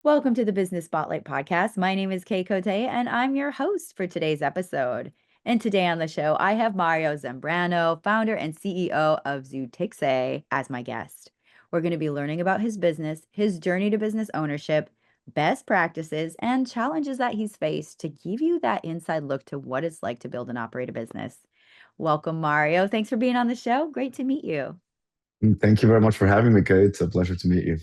Welcome to the Business Spotlight podcast. My name is Kay Cote, and I'm your host for today's episode. And today on the show, I have Mario Zambrano, founder and CEO of Sutixay, as my guest. We're going to be learning about his business, his journey to business ownership, best practices, and challenges that he's faced to give you that inside look to what it's like to build and operate a business. Welcome, Mario. Thanks for being on the show. Great to meet you. Thank you very much for having me, Kate. It's a pleasure to meet you.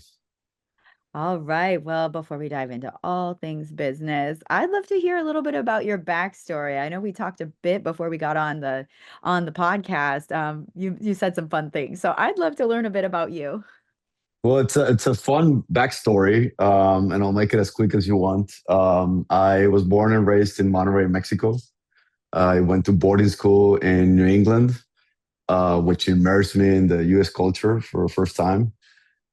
All right. Well, before we dive into all things business, I'd love to hear a little bit about your backstory. I know we talked a bit before we got on the podcast. You said some fun things, so I'd love to learn a bit about you. Well, it's a fun backstory, and I'll make it as quick as you want. I was born and raised in Monterrey, Mexico. I went to boarding school in New England, which immersed me in the U.S. culture for the first time.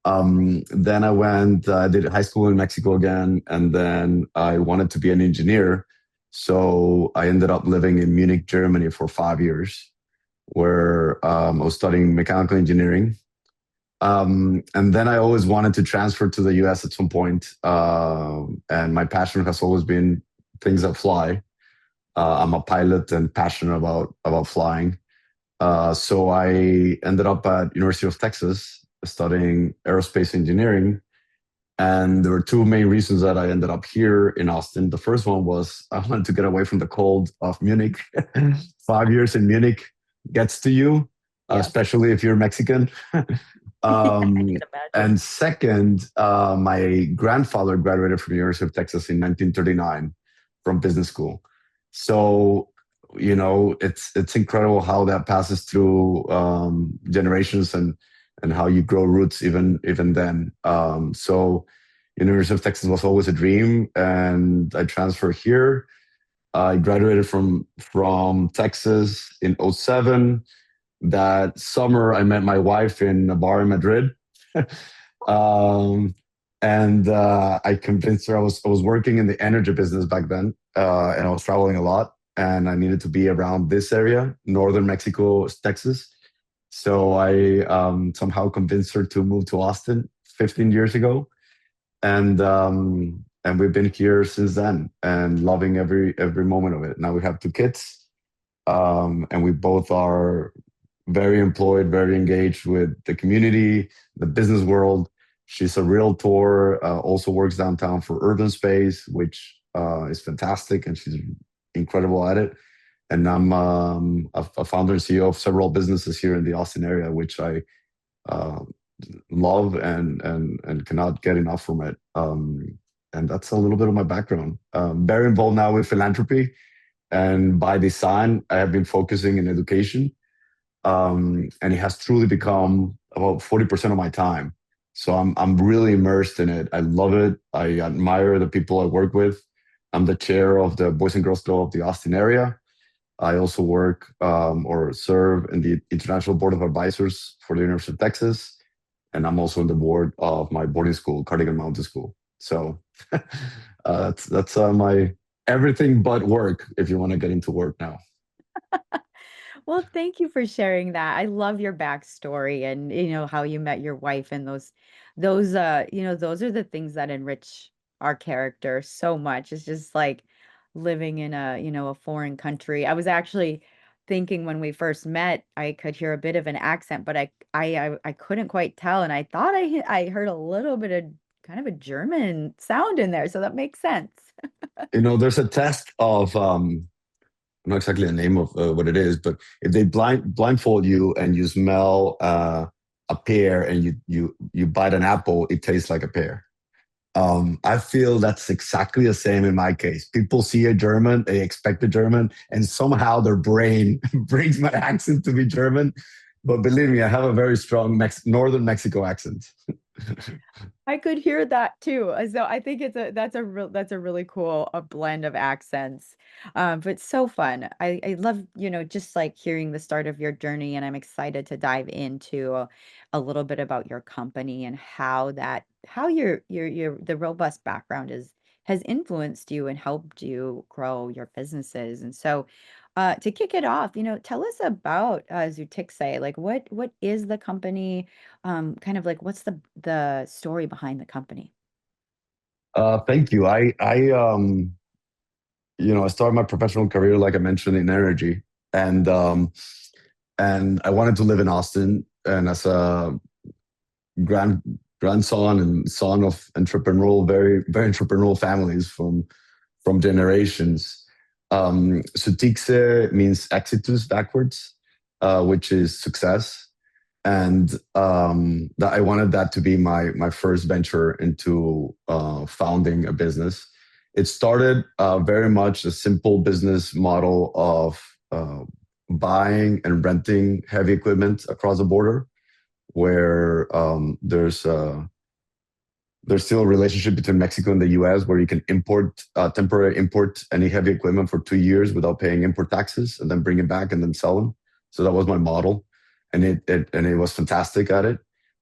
Then I did high school in Mexico again, and then I wanted to be an engineer. So I ended up living in Munich, Germany for 5 years, where I was studying mechanical engineering. And then I always wanted to transfer to the US at some point. And my passion has always been things that fly. I'm a pilot and passionate about flying. So I ended up at University of Texas studying aerospace engineering. And there were two main reasons that I ended up here in Austin. The first one was I wanted to get away from the cold of Munich. 5 years in Munich gets to you, Yes, especially if you're Mexican. I um, can imagine. and second, my grandfather graduated from the University of Texas in 1939 from business school. So, it's incredible how that passes through generations and how you grow roots even then. So, University of Texas was always a dream, and I transferred here. I graduated from Texas in '07. That summer, I met my wife in a bar in Madrid. um, and I convinced her I was working in the energy business back then, and I was traveling a lot, and I needed to be around this area, northern Mexico, Texas. So I somehow convinced her to move to Austin 15 years ago, and we've been here since then, and loving every moment of it. Now we have two kids, and we both are very employed, very engaged with the community, the business world. She's a realtor, also works downtown for Urban Space, which is fantastic, and she's incredible at it. And I'm a founder and CEO of several businesses here in the Austin area, which I uh, love and cannot get enough from it. And that's a little bit of my background. Very involved now with philanthropy, and by design, I have been focusing in education, and it has truly become about 40% of my time. So I'm really immersed in it. I love it. I admire the people I work with. I'm the chair of the Boys and Girls Club of the Austin area. I also work or serve in the International Board of Advisors for the University of Texas, and I'm also on the board of my boarding school, Cardigan Mountain School. So that's my everything but work. If you want to get into work now. Well, thank you for sharing that. I love your backstory and how you met your wife and those are the things that enrich our character so much. It's just like living in a foreign country. I was actually thinking when we first met, I could hear a bit of an accent, but I couldn't quite tell, and I thought I heard a little bit of kind of a German sound in there, so that makes sense. There's a test of not exactly the name of what it is, but if they blindfold you and you smell a pear and you bite an apple, it tastes like a pear. I feel that's exactly the same in my case. People see a German, they expect a German, and somehow their brain brings my accent to be German. But believe me, I have a very strong northern Mexico accent. I could hear that too. So I think that's a really cool a blend of accents. But so fun. I love, just like hearing the start of your journey, and I'm excited to dive into a little bit about your company and how your the robust background has influenced you and helped you grow your businesses. And so to kick it off, tell us about Zutixay. Like what is the company? Kind of like what's the story behind the company? Thank you. I started my professional career, like I mentioned, in energy, and I wanted to live in Austin. And as a grand grandson and son of entrepreneurial, very entrepreneurial families from generations. Sutixay means exitus backwards, which is success, and that I wanted that to be my first venture into founding a business. It started very much a simple business model of buying and renting heavy equipment across the border, where there's still a relationship between Mexico and the US where you can import, temporary import any heavy equipment for 2 years without paying import taxes and then bring it back and then sell them. So that was my model. And it was fantastic at it.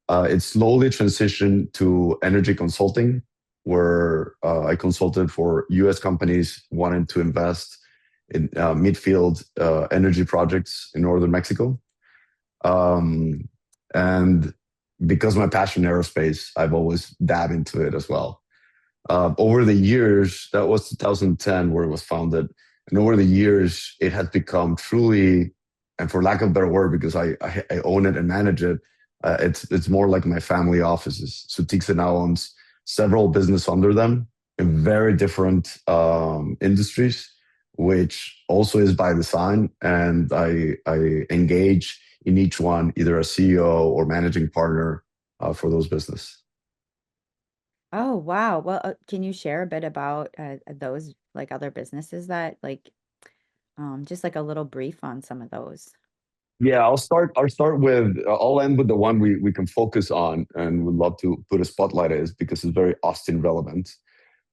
It slowly transitioned to energy consulting, where I consulted for US companies wanting to invest in midfield energy projects in northern Mexico. Um, and because of my passion in aerospace, I've always dabbed into it as well. Over the years, that was 2010 where it was founded. And over the years, it has become truly, and for lack of a better word, because I own it and manage it, it's more like my family offices. So Tixa now owns several business under them in very different industries, which also is by design. And I engage in each one, either a CEO or managing partner for those business. Oh, wow. Well, can you share a bit about those like other businesses that like just like a little brief on some of those? Yeah, I'll start with I'll end with the one we can focus on and would love to put a spotlight is because it's very Austin relevant.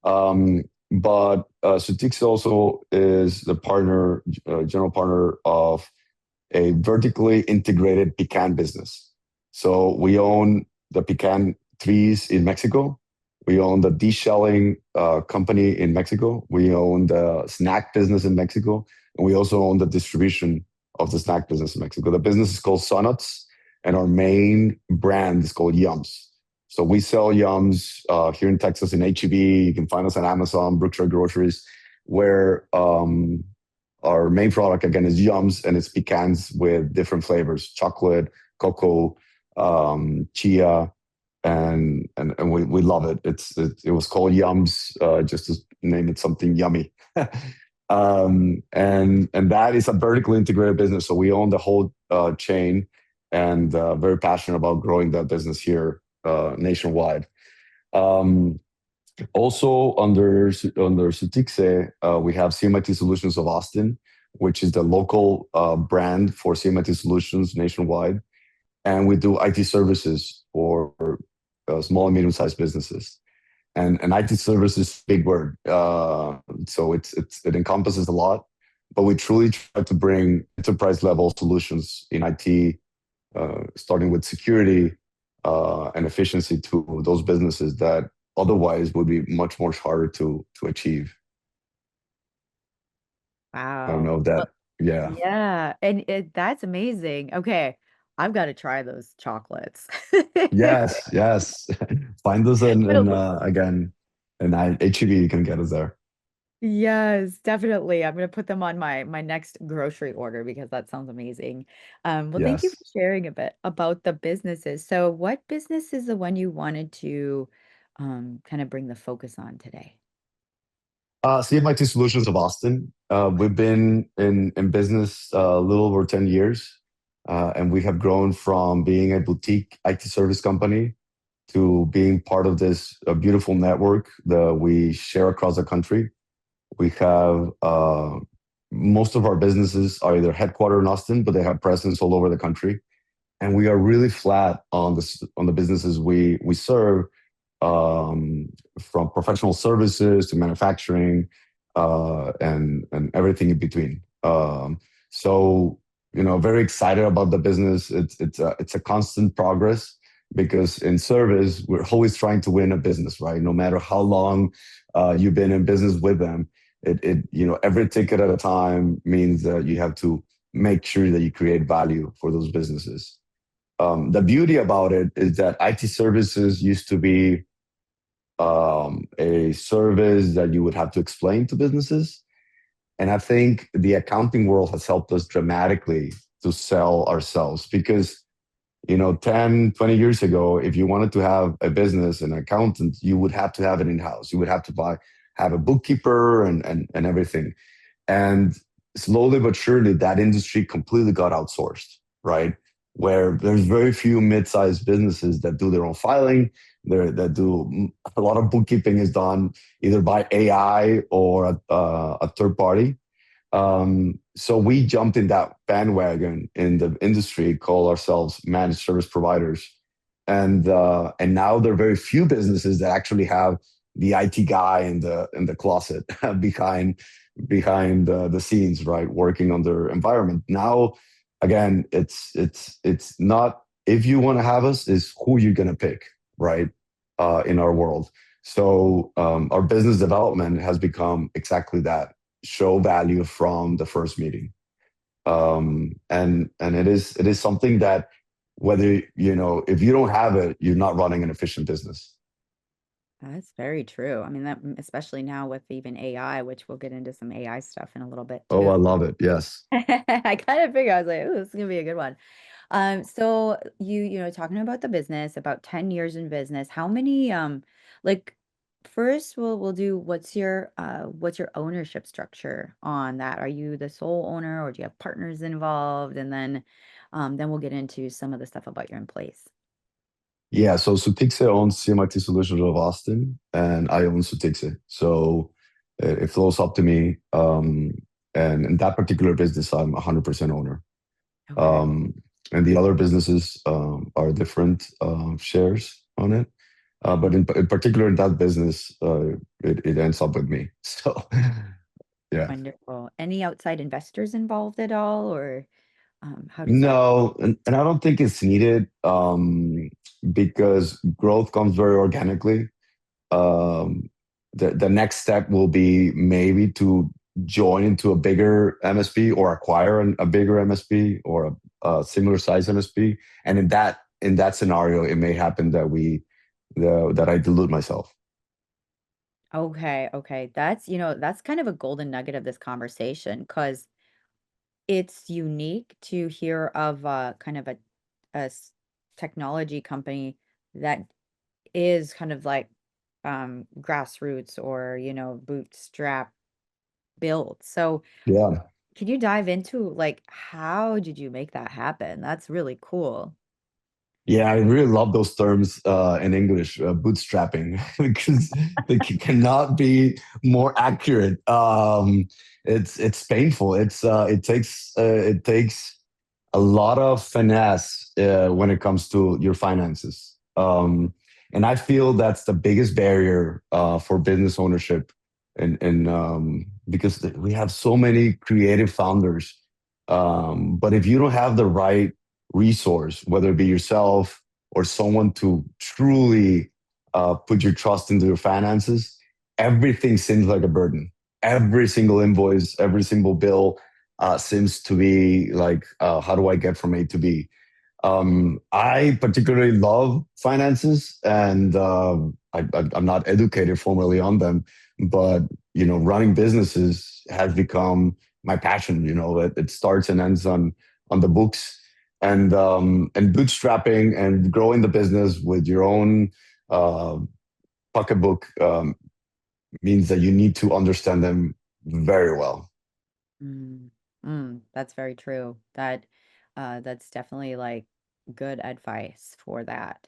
But Sutix also is the partner, general partner of a vertically integrated pecan business. So we own the pecan trees in Mexico. We own the deshelling company in Mexico. We own the snack business in Mexico. And we also own the distribution of the snack business in Mexico. The business is called Sonuts, and our main brand is called Yums. So we sell Yums here in Texas in HEB. You can find us on Amazon, Brookshire Groceries, where our main product again is Yums, and it's pecans with different flavors: chocolate, cocoa, chia, and we love it. It was called Yums just to name it something yummy. And that is a vertically integrated business. So we own the whole chain, and very passionate about growing that business here nationwide. Um, Also under Sutixay, we have CMIT Solutions of Austin, which is the local brand for CMIT Solutions nationwide, and we do IT services for small and medium sized businesses. And IT services, big word. So it encompasses a lot, but we truly try to bring enterprise level solutions in IT, starting with security and efficiency to those businesses that otherwise would be much more harder to achieve. I don't Wow. know if that, Well, yeah. yeah, and that's amazing. Okay, I've got to try those chocolates. Yes, yes. Find us But a in again, in HEB, you can get us there. yes, definitely. I'm gonna put them on my next grocery order because that sounds amazing. Well, thank you for Yes. sharing a bit about the businesses. So, what business is the one you wanted to kind of bring the focus on today? CMIT Solutions of Austin. We've been in business a little over 10 years, and we have grown from being a boutique IT service company to being part of this beautiful network that we share across the country. We have most of our businesses are either headquartered in Austin, but they have presence all over the country. And we are really flat on the businesses we serve, um, from professional services to manufacturing, and everything in between. So very excited about the business. It's a constant progress because in service we're always trying to win a business, right? No matter how long you've been in business with them, every ticket at a time means that you have to make sure that you create value for those businesses. The beauty about it is that IT services used to be a service that you would have to explain to businesses. And I think the accounting world has helped us dramatically to sell ourselves because, 10, 20 years ago, if you wanted to have a business, an accountant, you would have to have it in-house. You would have to have a bookkeeper and everything. And slowly but surely, that industry completely got outsourced, right? Where there's very few mid-sized businesses that do their own filing, that do a lot of bookkeeping is done either by AI or a third party. So we jumped in that bandwagon in the industry, call ourselves managed service providers, and now there are very few businesses that actually have the IT guy in the closet behind the scenes, right, working on their environment. Now, again, it's not if you want to have us, is who you're gonna pick, right, in our world. So our business development has become exactly that: show value from the first meeting. And it is something that whether if you don't have it, you're not running an efficient business. That's very true. I mean, that especially now with even AI, which we'll get into some AI stuff in a little bit Oh, too. I love it. Yes. I kind of figured I was like, "Ooh, this is gonna be a good one." So talking about the business, about 10 years in business, how many like first we'll do what's your ownership structure on that? Are you the sole owner or do you have partners involved? And then we'll get into some of the stuff about your employees. Yeah. So Sutixay owns CMIT Solutions of Austin, and I own Sutixay. So it flows up to me. And in that particular business, I'm 100% owner. Okay. Um, and the other businesses are different shares on it. But in particular, in that business, it ends up with me. So, yeah. Wonderful. Any outside investors involved at all, or how does that? No, and I don't think it's needed because growth comes very organically. The next step will be maybe to join into a bigger MSP or acquire a bigger MSP or a similar size MSP. And in that scenario, it may happen that I dilute myself. Okay, okay. That's kind of a golden nugget of this conversation because it's unique to hear of kind of a technology company that is kind of like grassroots or bootstrap built. So Yeah. can you dive into like how did you make that happen? That's really cool. Yeah, I really love those terms in English, bootstrapping, because they cannot be more accurate. It's painful. It takes a lot of finesse when it comes to your finances, and I feel that's the biggest barrier for business ownership, and because we have so many creative founders, but if you don't have the right resource, whether it be yourself or someone to truly put your trust into your finances, everything seems like a burden. Every single invoice, every single bill seems to be like, how do I get from A to B? I particularly love finances, and I'm not educated formally on them, but running businesses has become my passion. It starts and ends on the books, and bootstrapping and growing the business with your own uh, pocketbook means that you need to understand them very well. Mm, that's very true. That's definitely like good advice for that.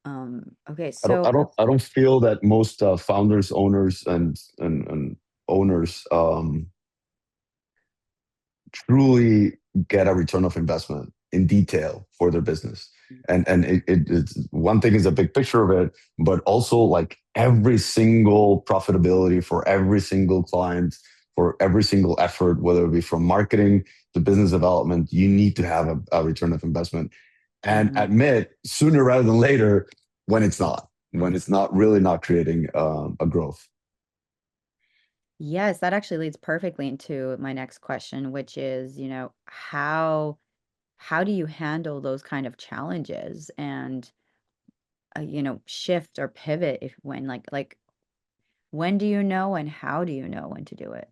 Okay, I don't, I so don't, I don't feel that most founders, owners, and owners truly get a return of investment in detail for their business. And it's one thing is a big picture of it, but also like every single profitability for every single client, for every single effort, whether it be from marketing to business development, you need to have a return of investment and Mhm. admit sooner rather than later when it's not really not creating a growth. Yes, that actually leads perfectly into my next question, which is, how do you handle those kind of challenges? And shift or pivot if when when do you know and how do you know when to do it?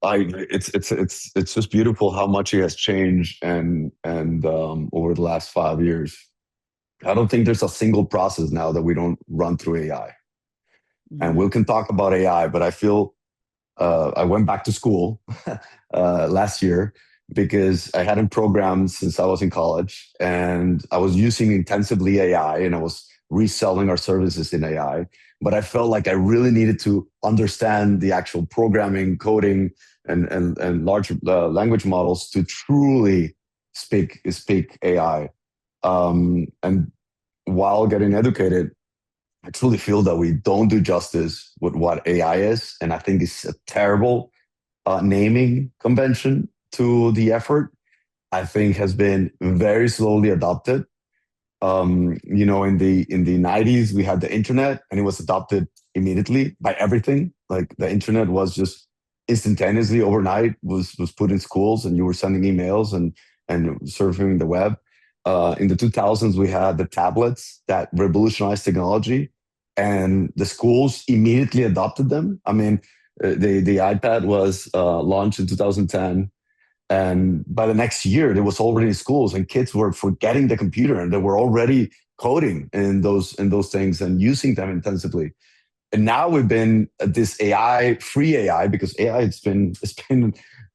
It's just beautiful how much it has changed and over the last 5 years. I don't think there's a single process now that we don't run through AI. And Mhm. we can talk about AI, but I feel I went back to school last year because I hadn't programmed since I was in college, and I was using intensively AI, and I was reselling our services in AI. But I felt like I really needed to understand the actual programming, coding, and large language models to truly speak AI. And while getting educated, I truly feel that we don't do justice with what AI is, and I think it's a terrible naming convention to the effort. I think has been very slowly adopted. In the 90s, we had the internet, and it was adopted immediately by everything. Like the internet was just instantaneously overnight was put in schools, and you were sending emails and surfing the web. In the 2000s, we had the tablets that revolutionized technology, and the schools immediately adopted them. I mean, the iPad was launched in 2010, and by the next year, it was already in schools, and kids were forgetting the computer, and they were already coding in those things and using them intensively. And now we've been at this AI, free AI, because AI it's been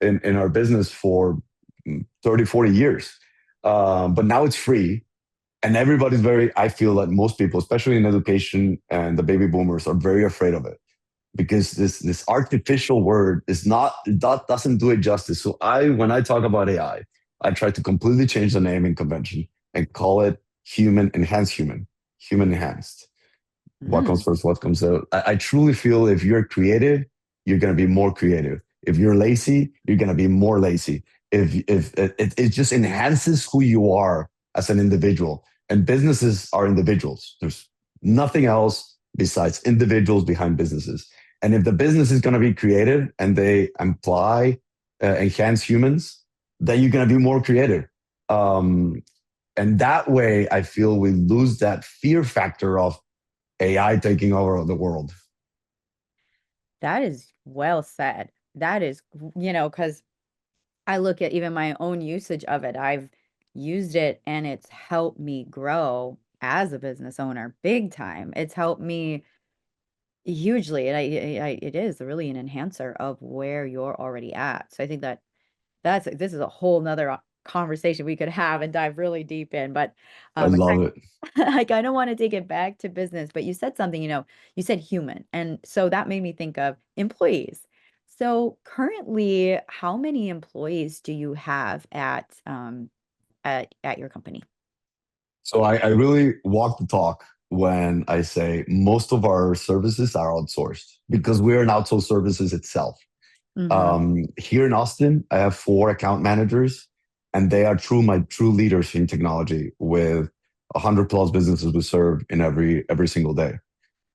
in our business for 30, 40 years. But now it's free, and everybody's I feel that most people, especially in education and the baby boomers, are very afraid of it because this artificial word is not that doesn't do it justice. So when I talk about AI, I try to completely change the naming convention and call it human enhanced. What comes Mm. first? What comes out? I truly feel if you're creative, you're going to be more creative. If you're lazy, you're going to be more lazy. If it just enhances who you are as an individual, and businesses are individuals. There's nothing else besides individuals behind businesses. And if the business is going to be creative and they enhance humans, then you're going to be more creative. Um, and that way, I feel we lose that fear factor of AI taking over the world. That is well said. That is, because I look at even my own usage of it. I've used it and it's helped me grow as a business owner big time. It's helped me hugely. And it is really an enhancer of where you're already at. So I think this is a whole nother conversation we could have and dive really deep in. But I I love it. I kind of want to take it back to business, but you said something, you said human. And so that made me think of employees. So currently, how many employees do you have at your company? So I really walk the talk when I say most of our services are outsourced because we're an outsourced services itself. Mm-hmm. Here in Austin, I have 4 account managers, and they are my true leaders in technology with 100 plus businesses we serve in every single day.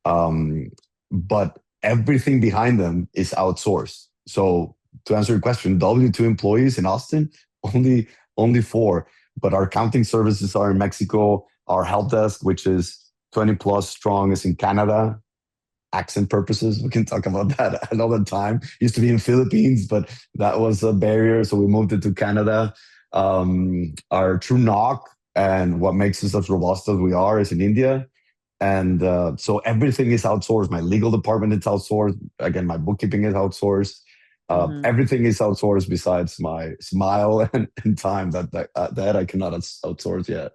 Um, but everything behind them is outsourced. So to answer your question, W2 employees in Austin, only only 4. But our accounting services are in Mexico. Our help desk, which is 20 plus strong, is in Canada. Accent purposes, we can talk about that another time. Used to be in Philippines, but that was a barrier, so we moved it to Canada. Our true knock and what makes us as robust as we are is in India, and so everything is outsourced. My legal department is outsourced. Again, my bookkeeping is outsourced. Mm-hmm. Everything is outsourced besides my smile and time that I cannot outsource yet.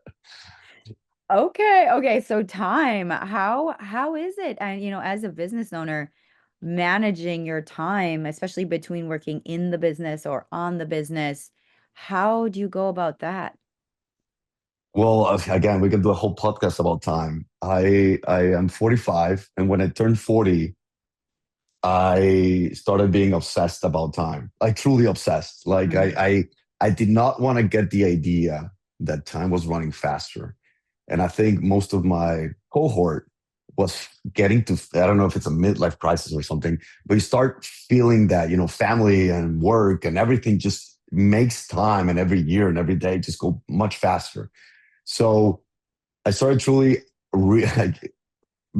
Okay, okay. So time, how is it? And as a business owner, managing your time, especially between working in the business or on the business, how do you go about that? Well, again, we can do a whole podcast about time. I am 45, and when I turned 40, I started being obsessed about time, like truly obsessed. Like Mhm. I did not want to get the idea that time was running faster. And I think most of my cohort was getting to, I don't know if it's a midlife crisis or something, but you start feeling that, family and work and everything just makes and every year and every day just go much faster. So I started truly like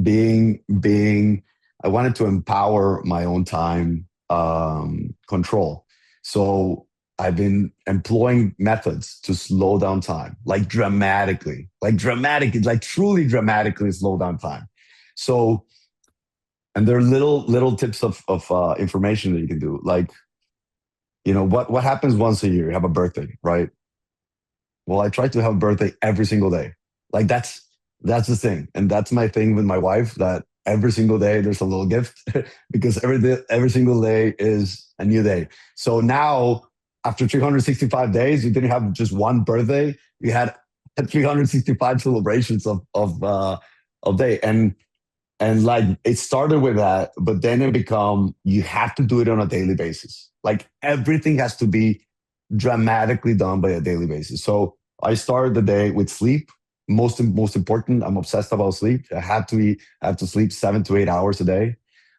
being I wanted to empower my own time control. So I've been employing methods to slow down time, like dramatic, like truly dramatically slow down time. So, and there are little tips of information that you can do. Like, what happens once a year? You have a birthday, right? Well, I try to have a birthday every single day. Like that's the thing, and that's my thing with my wife. That every single day there's a little gift because every single day is a new day. So now, after 365 days, you didn't have just one birthday. You had 365 celebrations of day, and like it started with that, but then it become you have to do it on a daily basis. Like everything has to be dramatically done by a daily basis. So I started the day with sleep. Most important, I'm obsessed about sleep. I have to sleep 7 to 8 hours a day.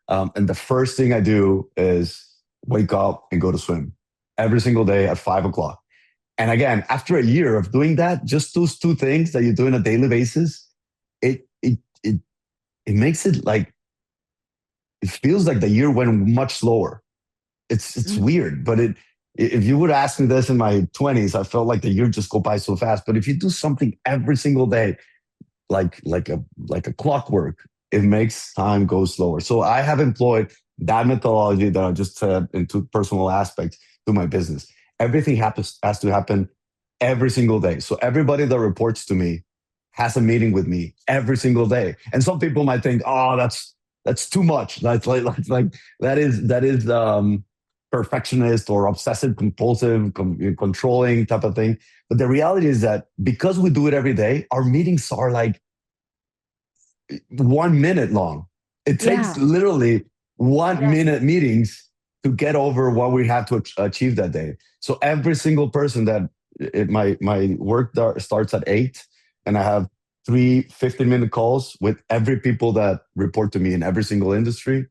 And the first thing I do is wake up and go to swim every single day at 5 o'clock. And again, after a year of doing that, just those two things that you do on a daily basis, it it it it makes it like it feels like the year went much slower. It's Mm. weird, but if you would ask me this in my 20s, I felt like the year just go by so fast. But if you do something every single day, like a clockwork, it makes time go slower. So I have employed that methodology that I just said into personal aspects to my business. Everything has to happen every single day. So everybody that reports to me has a meeting with me every single day. And some people might think, oh, that's too much. That's like that is perfectionist or obsessive compulsive controlling type of thing. But the reality is that because we do it every day, our meetings are like 1 minute long. It takes Yeah. literally one Yes. minute meetings to get over what we have to achieve that day. So every single person that my work starts at 8, and I have 3 15-minute calls with every people that report to me in every single industry.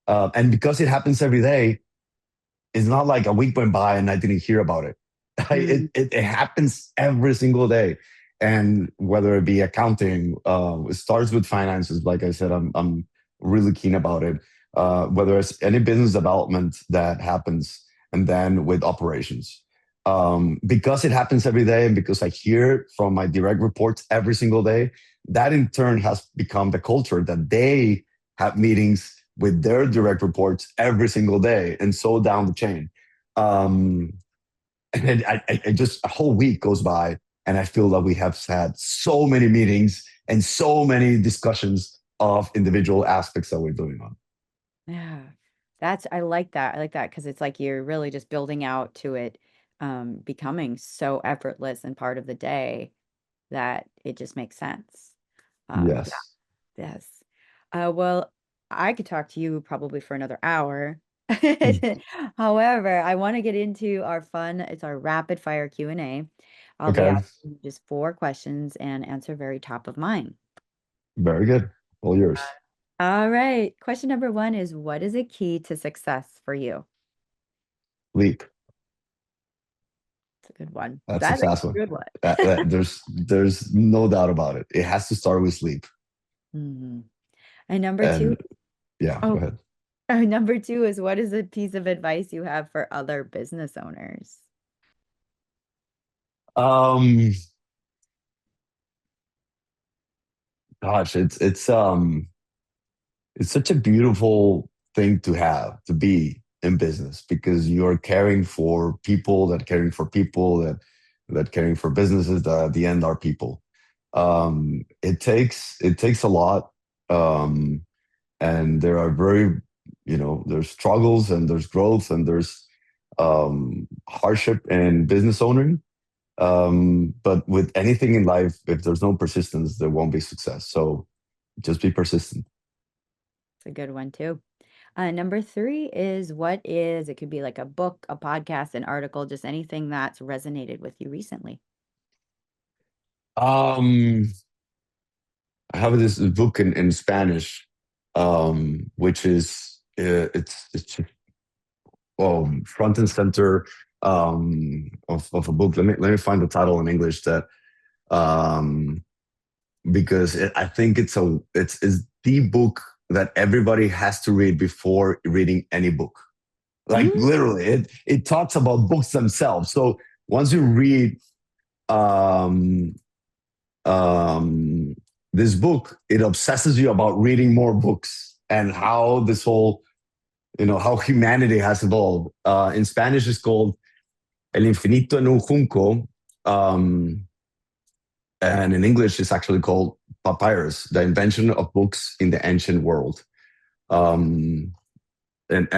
And because it happens every day, it's not like a week went by and I didn't hear about it. Mm. It happens every single day. And whether it be accounting, it starts with finances. Like I said, I'm really keen about it. Whether it's any business development that happens, and then with operations. Because it happens every day, and because I hear it from my direct reports every single day, that in turn has become the culture that they have meetings with their direct reports every single day, and so down the chain. Um, and I just a whole week goes by, and I feel that we have had so many meetings and so many discussions of individual aspects that we're doing on. Yeah. I like that. I like that because it's like you're really just building out to it, becoming so effortless and part of the day that it just makes sense. Yeah. Yes. Yes. Well, I could talk to you probably for another hour. However, I want to get into our fun, it's our rapid fire Q&A. I'll be Okay. asking you just 4 questions and answer very top of mind. Very good. All yours. All right. Question number 1 is, what is a key to success for you? Leap. It's a good one. That's a That's a fast one. good one. There's no doubt about it. It has to start with sleep. Mhm. And number 2, And yeah, go oh, ahead. number 2 is, what is a piece of advice you have for other business owners? Um, Gosh, it's such a beautiful thing to have to be in business because you're caring for people that caring for people that caring for businesses that at the end are people. It takes a lot, um, and there are there's struggles and there's growth and there's hardship in business owning. But with anything in life, if there's no persistence, there won't be success. So just be persistent. It's a good one too. Number 3 is, it could be like a book, a podcast, an article, just anything that's resonated with you recently. Um, I have this book in Spanish, which is it's just, front and center of a book. Let me find the title in English that um, because I think it's the book that everybody has to read before reading any book. Like Mm, literally, it talks about books themselves. So once you read um, um, this book, it obsesses you about reading more books and how this whole, how humanity has evolved. In Spanish, it's called El Infinito en un Junco. Um, and in English, it's actually called Papyrus, the invention of books in the ancient world. Um, and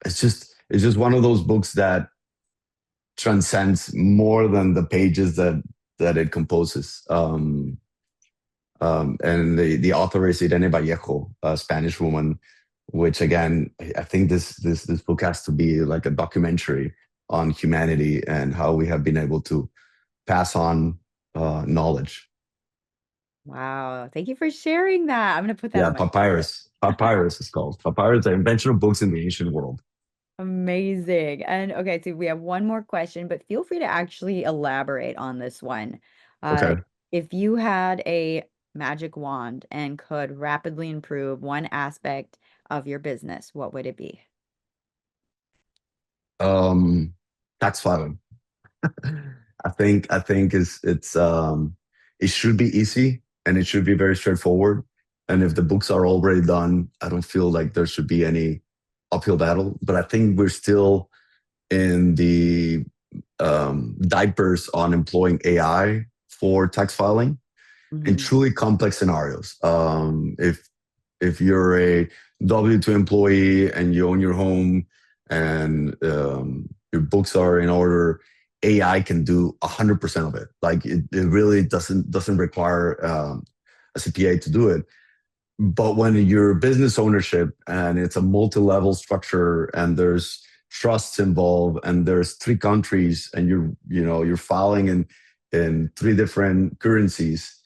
it's just one of those books that transcends more than the pages that it composes. And the author is Irene Vallejo, a Spanish woman, which again, I think this book has to be like a documentary on humanity and how we have been able to pass on knowledge. wow. Thank you for sharing that. I'm going to put that Yeah, on my papyrus. Papyrus is called. Papyrus, the invention of books in the ancient world. Amazing. And okay, so we have one more question, but feel free to actually elaborate on this one. Uh, Okay. if you had a magic wand and could rapidly improve one aspect of your business, what would it be? Um, Tax filing. I think it should be easy and it should be very straightforward. And if the books are already done, I don't feel like there should be any uphill battle. But I think we're still in the diapers on employing AI for tax filing in Hmm. truly complex scenarios. If you're a W-2 employee and you own your home and your books are in order, AI can do 100% of it. Like it really doesn't require a CPA to do it. But when you're business ownership and it's a multi-level structure and there's trusts involved and there's three countries and you're filing in three different currencies,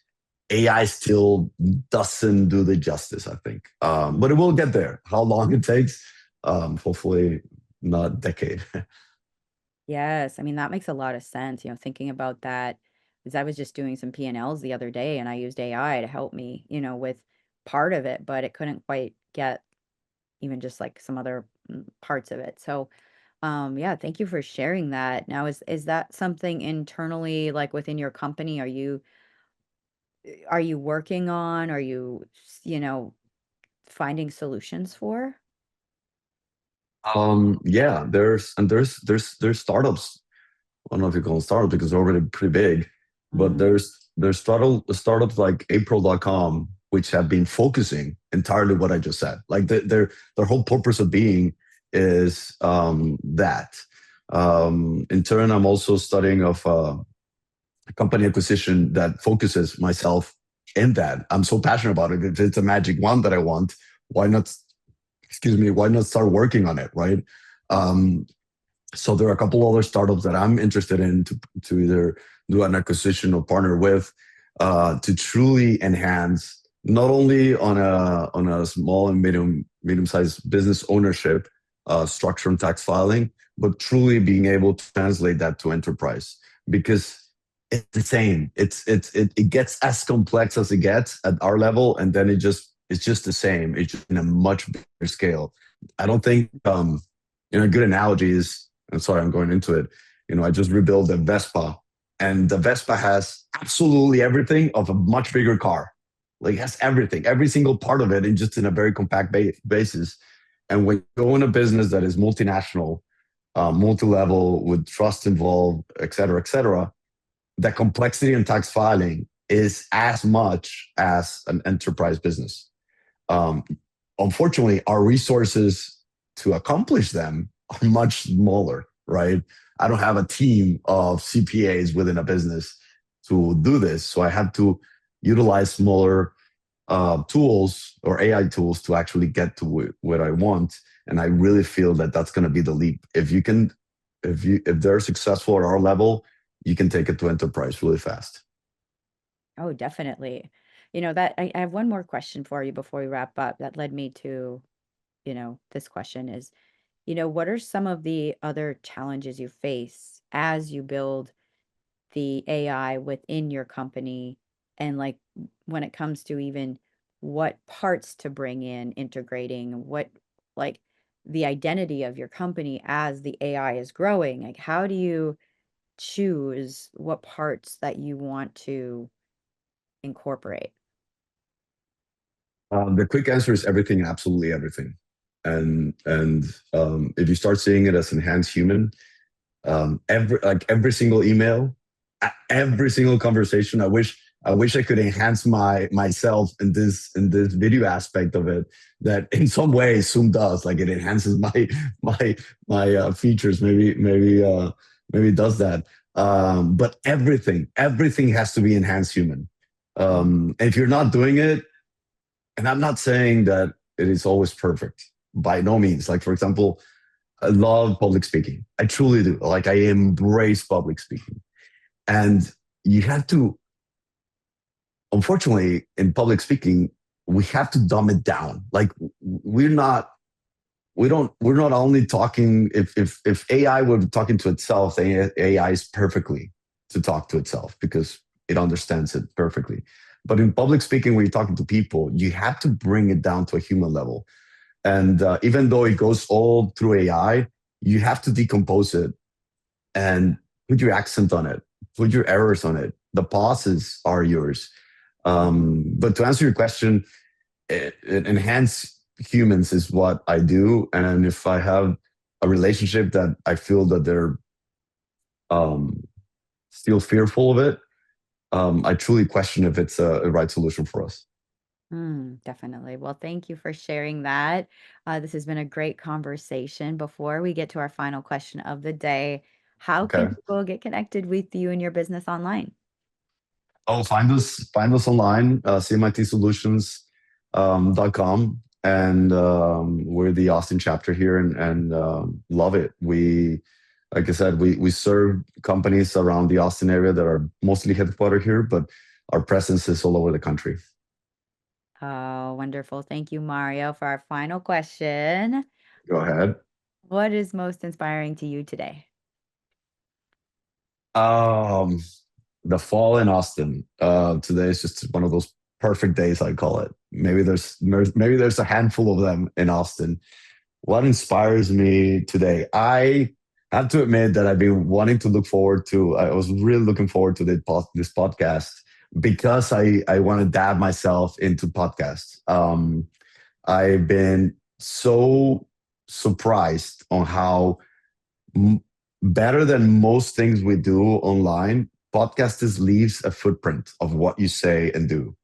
AI still doesn't do the justice, I think. But it will get there. How long it takes? Hopefully not decade. Yes, I mean that makes a lot of sense, thinking about that because I was just doing some P&Ls the other day and I used AI to help me, with part of it, but it couldn't quite get even just like some other parts of it. So, yeah, thank you for sharing that. Now, is that something internally, like within your company, are you working on? Are you, finding solutions for? Yeah, there's startups. I don't know if you call them startups because they're already pretty big, but Mm, there's startups like April.com, which have been focusing entirely what I just said. Like their whole purpose of being is that. In turn, I'm also studying of company acquisition that focuses myself in that. I'm so passionate about it. If it's a magic wand that I want, why not? Excuse me. Why not start working on it? Right. Um, so there are a couple other startups that I'm interested in to either do an acquisition or partner with to truly enhance not only on a small and medium sized business ownership structure and tax filing, but truly being able to translate that to enterprise because it's the same. It gets as complex as it gets at our level, and then it's just the same. It's just in a much bigger scale. I don't think a good analogy is, I'm sorry, I'm going into it. I just rebuilt the Vespa, and the Vespa has absolutely everything of a much bigger car. Like it has everything, every single part of it, and just in a very compact basis. And when you go in a business that is multinational, multi-level, with trust involved, et cetera, the complexity in tax filing is as much as an enterprise business. Um, Unfortunately, our resources to accomplish them are much smaller, right? I don't have a team of CPAs within a business to do this. So I have to utilize smaller tools or AI tools to actually get to what I want. And I really feel that that's going to be the leap. If they're successful at our level, you can take it to enterprise really fast. Oh, definitely. That I have one more question for you before we wrap up that led me to, this question is, what are some of the other challenges you face as you build the AI within your company, and like when it comes to even what parts to bring in, integrating what, like, the identity of your company as the AI is growing, like how do you choose what parts that you want to incorporate? The quick answer is everything, absolutely everything. And if you start seeing it as enhanced human, every single email, every single conversation. I wish I could enhance myself in this video aspect of it. That in some way Zoom does. Like it enhances my features. Maybe it does that. But everything has to be enhanced human. Mm. If you're not doing it, and I'm not saying that it is always perfect by no means. Like for example, I love public speaking. I truly do. Like I embrace public speaking. And you have to, unfortunately, in public speaking, we have to dumb it down. Like we're not, we're not only talking, if AI were talking to itself, then AI is perfectly to talk to itself because it understands it perfectly. But in public speaking, when you're talking to people, you have to bring it down to a human level. And even though it goes all through AI, you have to decompose it and put your accent on it, put your errors on it. The pauses are yours. But to answer your question, it enhance humans is what I do. And if I have a relationship that I feel that they're um, still fearful of it, I truly question if it's a right solution for us. Definitely. Well, thank you for sharing that. This has been a great conversation. Before we get to our final question of the day, how can Okay. people get connected with you and your business online? Oh, find us online, cmitsolutions.com. And we're the Austin chapter here and love it. Like I said, we serve companies around the Austin area that are mostly headquartered here, but our presence is all over the country. Oh, wonderful. Thank you, Mario. For our final question, Go ahead. what is most inspiring to you today? Um, the fall in Austin. Today is just one of those perfect days, I call it. Maybe there's a handful of them in Austin. What inspires me today? I have to admit that I've been wanting to look forward to. I was really looking forward to this podcast because I want to dab myself into podcasts. I've been so surprised on how m- better than most things we do online, podcasters leaves a footprint of what you say and do.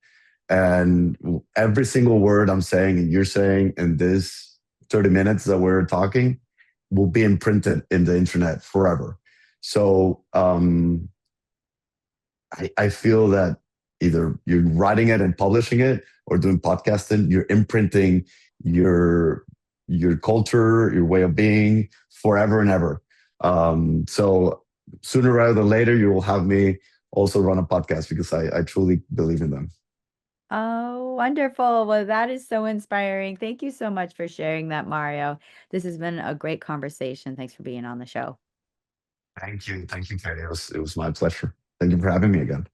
And every single word I'm saying and you're saying in this 30 minutes that we're talking will be imprinted in the internet forever. So I feel that either you're writing it and publishing it or doing podcasting, you're imprinting your your culture, your way of being forever and ever. So sooner rather than later, you will have me also run a podcast because I truly believe in them. Oh, wonderful. Well, that is so inspiring. Thank you so much for sharing that, Mario. This has been a great conversation. Thanks for being on the show. Thank you. Thank you, Katie. It was my pleasure. Thank you for having me again.